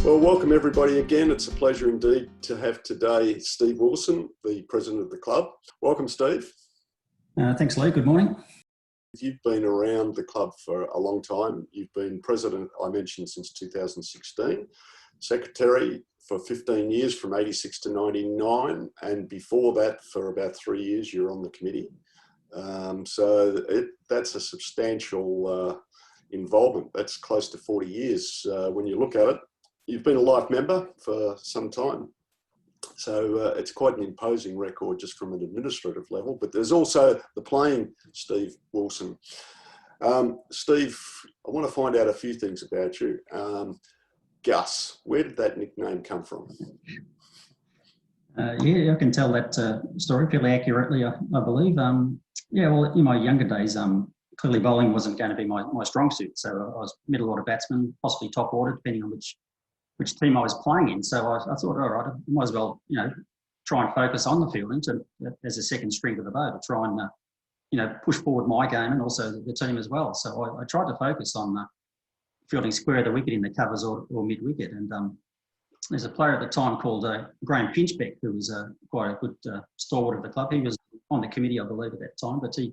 Well, welcome everybody again. It's a pleasure indeed to have today Steve Wilson, the president of the club. Welcome, Steve. Thanks, Lee. Good morning. You've been around the club for a long time. You've been president, I mentioned, since 2016, secretary for 15 years from 86 to 99, and before that, for about 3 years, you were on the committee. That's a substantial involvement. That's close to 40 years when you look at it. You've been a life member for some time, so it's quite an imposing record just from an administrative level, but there's also the playing Steve Wilson. Steve, I want to find out a few things about you. Gus, where did that nickname come from? Yeah, I can tell that story fairly accurately, I believe. Yeah, well, in my younger days, clearly bowling wasn't going to be my strong suit, so I was middle order batsman, possibly top order, depending on which team I was playing in. So I thought, all right, I might as well, try and focus on the fielding as a second string to the bow to try and, push forward my game and also the team as well. So I tried to focus on fielding square of the wicket in the covers or mid-wicket. And there's a player at the time called Graham Pinchbeck, who was quite a good stalwart of the club. He was on the committee, I believe, at that time, but he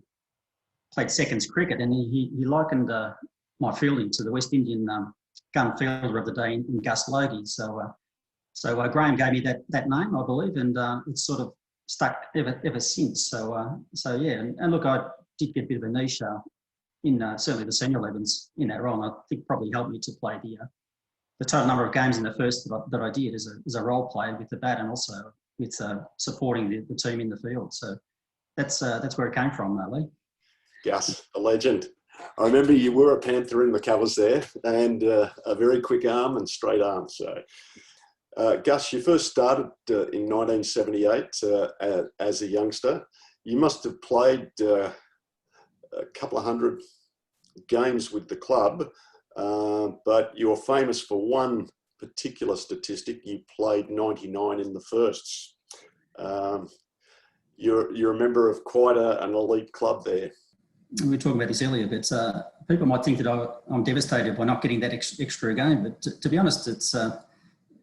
played seconds cricket, and he likened my fielding to the West Indian gun fielder of the day in Gus Logie. So Graham gave me that name, I believe, and it's sort of stuck ever since. So yeah, and look, I did get a bit of a niche in certainly the senior 11s in that role, and I think probably helped me to play the total number of games in the first that I did as a role player with the bat, and also with supporting the team in the field. So that's where it came from, Lee. Gus, a legend. I remember you were a panther in the covers there, and a very quick arm and straight arm. So, Gus, you first started in 1978 as a youngster. You must have played a couple of hundred games with the club, but you're famous for one particular statistic. You played 99 in the firsts. You're a member of quite an elite club there. We were talking about this earlier, but people might think that I'm devastated by not getting that extra game. But to be honest, it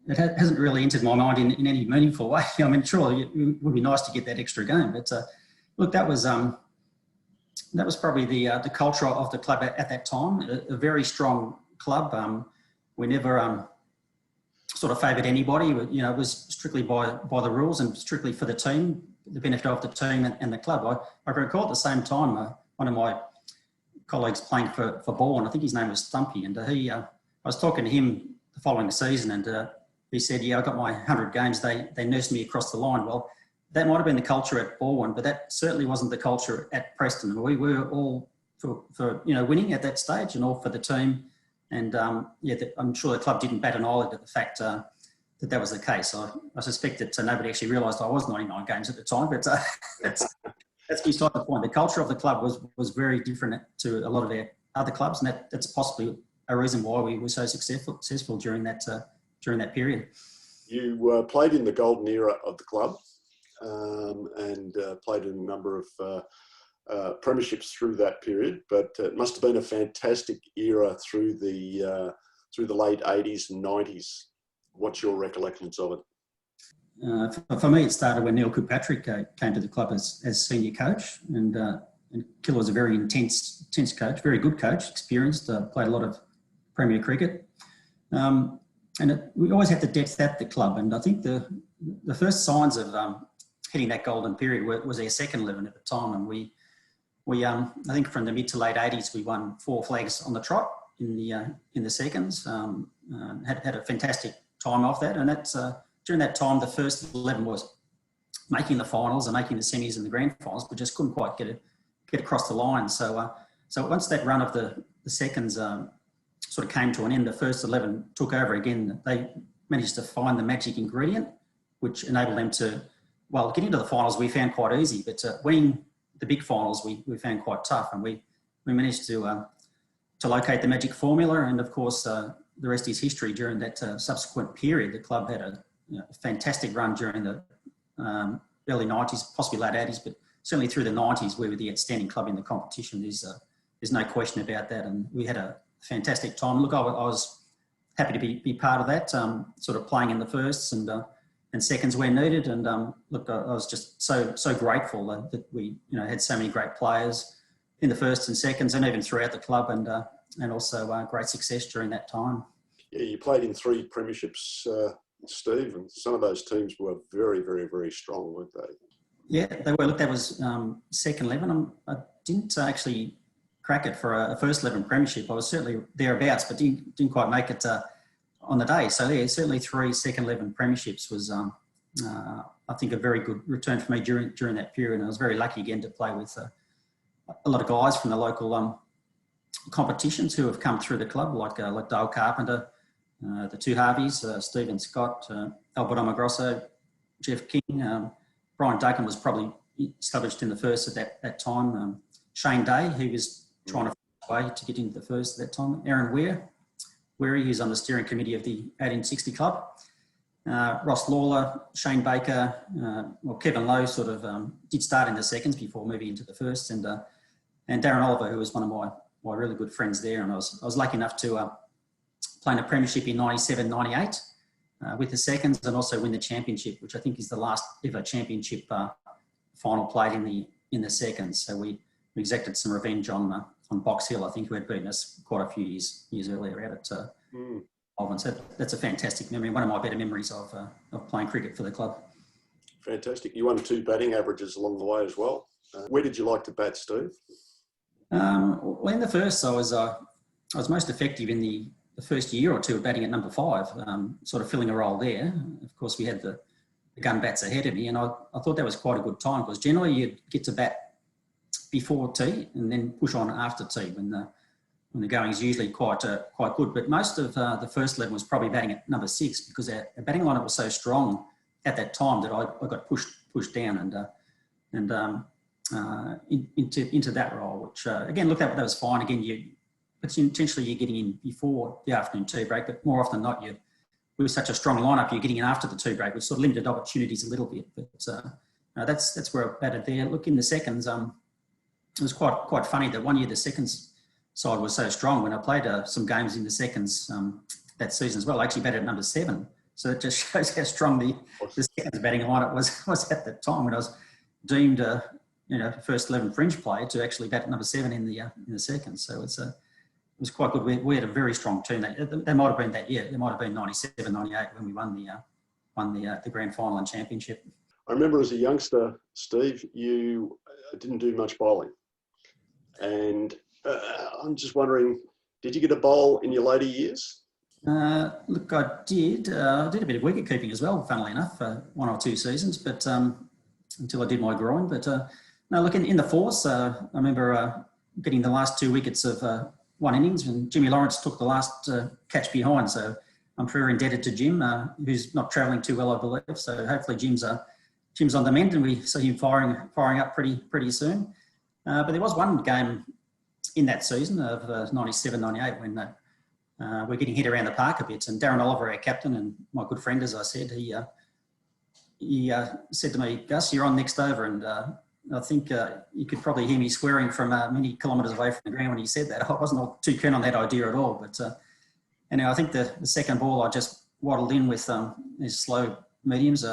hasn't really entered my mind in any meaningful way. I mean, surely it would be nice to get that extra game. But look, that was probably the culture of the club at that time. A very strong club. We never sort of favoured anybody. It was strictly by the rules and strictly for the team, the benefit of the team and the club. I recall at the same time. One of my colleagues playing for Balwyn, I think his name was Stumpy, and I was talking to him the following season, and he said, "Yeah, I got my 100 games. They nursed me across the line." Well, that might have been the culture at Balwyn, but that certainly wasn't the culture at Preston. We were all for winning at that stage, and all for the team. And I'm sure the club didn't bat an eyelid at the fact that was the case. I suspect that nobody actually realised I was 99 games at the time, but that's beside the point. The culture of the club was very different to a lot of our other clubs, and that's possibly a reason why we were so successful during that period. You played in the golden era of the club, and played in a number of premierships through that period. But it must have been a fantastic era through the late 80s and 90s. What's your recollections of it? For me, it started when Neil Kirkpatrick came to the club as senior coach, and Killer was a very intense coach, very good coach, experienced, played a lot of Premier cricket, we always had the depth at the club. And I think the first signs of hitting that golden period was our second 11 at the time, and we I think from the mid to late 80s we won 4 flags on the trot in the seconds. Had a fantastic time off that, and that's. During that time, the first 11 was making the finals and making the semis and the grand finals, but just couldn't quite get across the line. So once that run of the seconds sort of came to an end, the first 11 took over again. They managed to find the magic ingredient, which enabled them to, getting to the finals we found quite easy, but winning the big finals we found quite tough, and we managed to locate the magic formula. And of course, the rest is history. During that subsequent period, the club had a fantastic run during the early 90s, possibly late 80s, but certainly through the 90s, we were the outstanding club in the competition. There's there's no question about that. And we had a fantastic time. Look, I was happy to be part of that, sort of playing in the firsts and seconds where needed. And look, I was just so grateful that we had so many great players in the firsts and seconds, and even throughout the club, and also great success during that time. Yeah, you played in 3 premierships, Steve, and some of those teams were very, very, very strong, weren't they? Yeah, they were. Look, that was second 11. I didn't actually crack it for a first 11 premiership. I was certainly thereabouts, but didn't quite make it on the day. So yeah, certainly 3 second 11 premierships was, I think, a very good return for me during that period. And I was very lucky again to play with a lot of guys from the local competitions who have come through the club, like Dale Carpenter, the 2 Harveys, Stephen Scott, Albert Omagrosso, Jeff King. Brian Duncan was probably established in the first at that time. Shane Day, who was trying to find a way to get into the first at that time. Aaron Weary, who's on the steering committee of the 1860 Club. Ross Lawler, Shane Baker, Kevin Lowe sort of did start in the seconds before moving into the first, and Darren Oliver, who was one of my really good friends there. And I was lucky enough to play in a premiership in 97, 98 with the seconds, and also win the championship, which I think is the last ever championship final played in the seconds. So we exacted some revenge on Box Hill, I think, who had beaten us quite a few years earlier out at Balwyn. So that's a fantastic memory, one of my better memories of playing cricket for the club. Fantastic. You won 2 batting averages along the way as well. Where did you like to bat, Steve? Well, in the first, I was most effective in the first year or two of batting at number 5, sort of filling a role there. Of course, we had the gun bats ahead of me, and I thought that was quite a good time, because generally you'd get to bat before tea and then push on after tea when the going is usually quite good. But most of the first 11 was probably batting at number 6, because our batting lineup was so strong at that time that I got pushed down into that role, which again, look, that was fine. Again, potentially you're getting in before the afternoon tea break, but more often than not, we were such a strong lineup, you're getting in after the tea break, which sort of limited opportunities a little bit. But that's where I batted there. Look, in the seconds, it was quite funny that one year the seconds side was so strong. When I played some games in the seconds that season as well, I actually batted at number 7. So it just shows how strong the seconds batting lineup was at that time, when I was deemed first 11 fringe player to actually bat at number 7 in the seconds. So it was quite good. We had a very strong team. They might have been that year. They might have been 97, 98 when we won the grand final and championship. I remember as a youngster, Steve, you didn't do much bowling. And I'm just wondering, did you get a bowl in your later years? Look, I did. I did a bit of wicket keeping as well, funnily enough, 1 or 2 seasons, but until I did my groin. But no, look, in the force, I remember getting the last 2 wickets of one innings, and Jimmy Lawrence took the last catch behind. So I'm forever indebted to Jim, who's not travelling too well, I believe. So hopefully Jim's on the mend, and we see him firing up pretty soon. But there was one game in that season of 97, 98 when we're getting hit around the park a bit, and Darren Oliver, our captain and my good friend, as I said, he said to me, "Gus, you're on next over," and I think you could probably hear me swearing from many kilometres away from the ground when he said that. I wasn't all too keen on that idea at all, but anyway, I think the second ball I just waddled in with these slow mediums,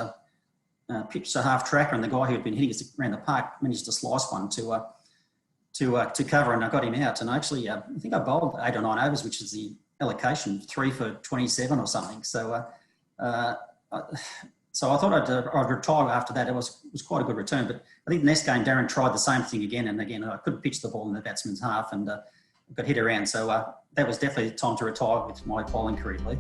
pitched a half tracker, and the guy who had been hitting us around the park managed to slice one to cover, and I got him out. And actually, I think I bowled 8 or 9 overs, which is the allocation, 3 for 27 or something. So I thought I'd retire after that. It was quite a good return. But I think the next game, Darren tried the same thing again and again. I couldn't pitch the ball in the batsman's half, and got hit around. So that was definitely the time to retire with my bowling career, Lee.